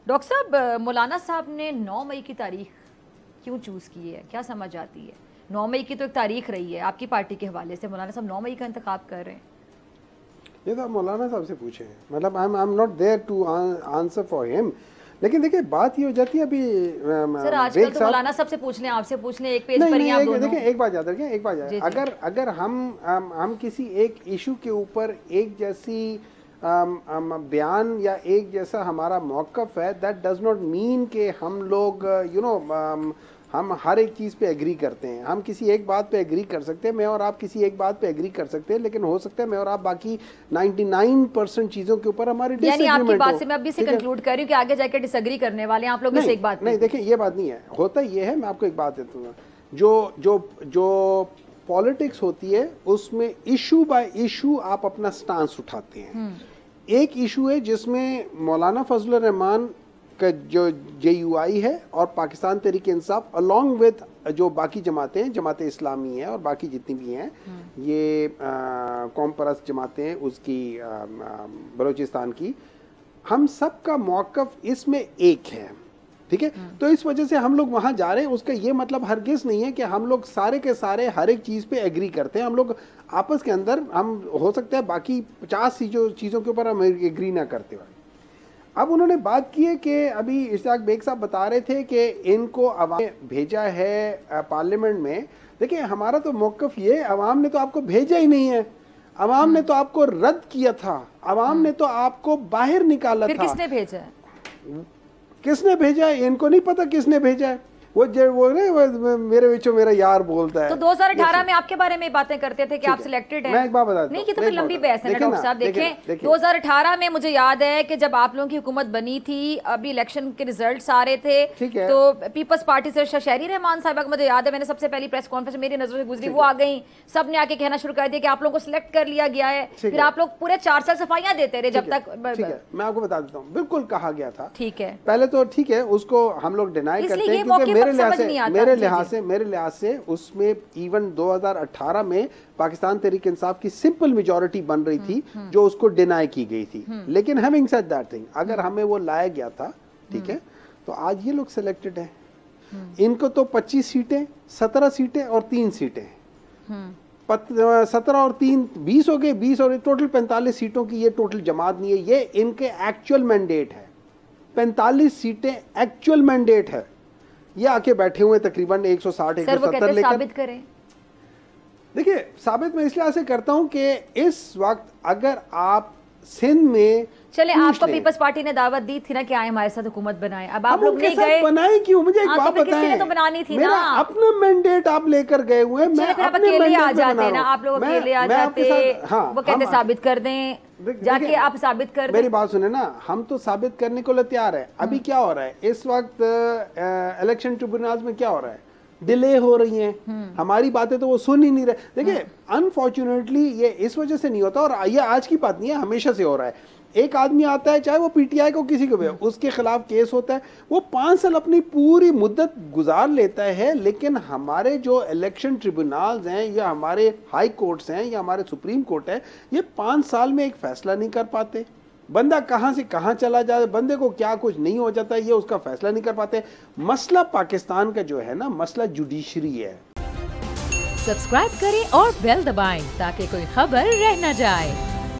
Doctor साहब, मौलाना साहब ने 9 मई की तारीख क्यों चूज़ की है, क्या समझ आती है? 9 मई की तो एक तारीख रही है आपकी पार्टी के हवाले से, मौलाना साहब 9 मई का इंतखाब कर रहे हैं। ये तो आप मौलाना साहब से पूछे, मतलब I am not there to answer for him. लेकिन देखिए बात ये हो जाती है अभी सर आजकल तो मौलाना साहब से पूछ लें, आपसे पूछ लें, एक पेज पर ही आप दोनों। देखिए एक बात याद रखें, एक बात याद, अगर हम किसी एक इशू के ऊपर एक जैसी बयान या एक जैसा हमारा मौक़िफ़ है, दैट डज नॉट मीन कि हम लोग हम हर एक चीज़ पे एग्री करते हैं। हम किसी एक बात पे एग्री कर सकते हैं, मैं और आप किसी एक बात पे एग्री कर सकते हैं, लेकिन हो सकता है मैं और आप बाकी 99% चीज़ों के ऊपर हमारी डिसएग्रीमेंट हो। यानी आपकी बात से मैं अभी से कंक्लूड कर रही हूँ कि आगे जाकर डिसएग्री करने वाले हैं आप लोग इस एक बात नहीं, देखिए ये बात नहीं है, होता ये है, मैं आपको एक बात देता हूँ, जो पॉलिटिक्स होती है उसमें इशू बाय इशू आप अपना स्टांस उठाते हैं। एक इशू है जिसमें मौलाना फजलुर रहमान का जो JUI है और पाकिस्तान तहरीक इंसाफ अलॉन्ग विद जो बाकी जमातें हैं, जमात इस्लामी है और बाकी जितनी भी हैं, ये कौम परस्त जमातें हैं उसकी बलूचिस्तान की, हम सब का मौक़िफ़ इसमें एक है, ठीक है। तो इस वजह से हम लोग वहाँ जा रहे हैं, उसका ये मतलब हरगिज़ नहीं है कि हम लोग सारे के सारे हर एक चीज़ पे एग्री करते हैं। हम लोग आपस के अंदर हम हो सकता है बाकी 50 चीज़ों के ऊपर हम एग्री ना करते हुए। अब उन्होंने बात की है कि अभी इश्तियाक बेग साहब बता रहे थे कि इनको अवाम ने भेजा है पार्लियामेंट में। देखिए हमारा तो मौक़िफ़ ये, अवाम ने तो आपको भेजा ही नहीं है, अवाम ने तो आपको रद्द किया था, अवाम ने तो आपको बाहर निकाला था। किसने भेजा है? किसने भेजा है इनको नहीं पता किसने भेजा है। वो मेरे विचो मेरा यार बोलता है। तो 2018 में आपके बारे में बातें करते थे कि आप सिलेक्टेड हैं। मैं एक बात बता नहीं, ये तो फिर लंबी बहस है ना डॉक्टर साहब। देखें 2018 में मुझे याद है कि जब आप लोगों की हुकूमत बनी थी, अभी इलेक्शन के रिजल्ट्स आ रहे थे, तो पीपल्स पार्टी से शहरी रहमान साहब, मुझे याद है मैंने सबसे पहली प्रेस कॉन्फ्रेंस मेरी नजरों से गुजरी, वो आ गई, सब ने आके कहना शुरू कर दिया कि आप लोगों को सिलेक्ट कर लिया गया है। फिर आप लोग पूरे 4 साल सफाइयां देते रहे जब तक। मैं आपको बता देता हूँ, बिल्कुल कहा गया था। ठीक है, पहले तो ठीक है, उसको हम लोग डिनाई करते हैं क्योंकि मेरे लिहाज से उसमें इवन 2018 में पाकिस्तान तहरीक इंसाफ की सिंपल मेजॉरिटी बन रही थी जो उसको डिनाई की गई थी। लेकिन हैविंग सेड दैट थिंग, अगर हमें वो लाया गया था, ठीक है, तो आज ये लोग सिलेक्टेड हैं। इनको तो 25 सीटें, 17 सीटें और 3 सीटें, 17 और 3 20 हो गए, 20 और टोटल 45 सीटों की ये टोटल जमात नहीं है, ये इनके एक्चुअल मैंडेट है। 45 सीटें एक्चुअल मैंडेट है। ये आके बैठे हुए तकरीबन 160-170 लेकर। साबित करें। देखिए साबित मैं इसलिए ऐसे करता हूं कि इस वक्त अगर आप सिंध में चले, आपको पीपल्स पार्टी ने दावत दी थी ना कि आए हमारे साथ हुकूमत बनाए, अब आप लोग नहीं गए। बनाए क्यों? मुझे एक बात बताएं, किसी ने तो बनानी थी ना। अपना मैंडेट आप लेकर गए हुए, मैं अकेले आ जाते ना, आप लोग अकेले आ जाते। वो कहते साबित कर दें, जाके आप साबित कर दें। मेरी बात सुने ना, हम तो साबित करने को तैयार है। अभी क्या हो रहा है इस वक्त इलेक्शन ट्रिब्यूनल्स में, क्या हो रहा है, डिले हो रही हैं, हमारी बातें तो वो सुन ही नहीं रहे। देखिए अनफॉर्चुनेटली ये इस वजह से नहीं होता, और ये आज की बात नहीं है, हमेशा से हो रहा है। एक आदमी आता है, चाहे वो PTI को किसी को भी, उसके खिलाफ केस होता है, वो 5 साल अपनी पूरी मुद्दत गुजार लेता है, लेकिन हमारे जो इलेक्शन ट्रिब्यूनल्स हैं या हमारे हाई कोर्ट्स हैं या हमारे सुप्रीम कोर्ट है, ये 5 साल में एक फैसला नहीं कर पाते। बंदा कहां से कहां चला जाए, बंदे को क्या कुछ नहीं हो जाता, ये उसका फैसला नहीं कर पाते। मसला पाकिस्तान का जो है ना, मसला जुडिशरी है। सब्सक्राइब करें और बेल दबाएं ताकि कोई खबर रह न जाए।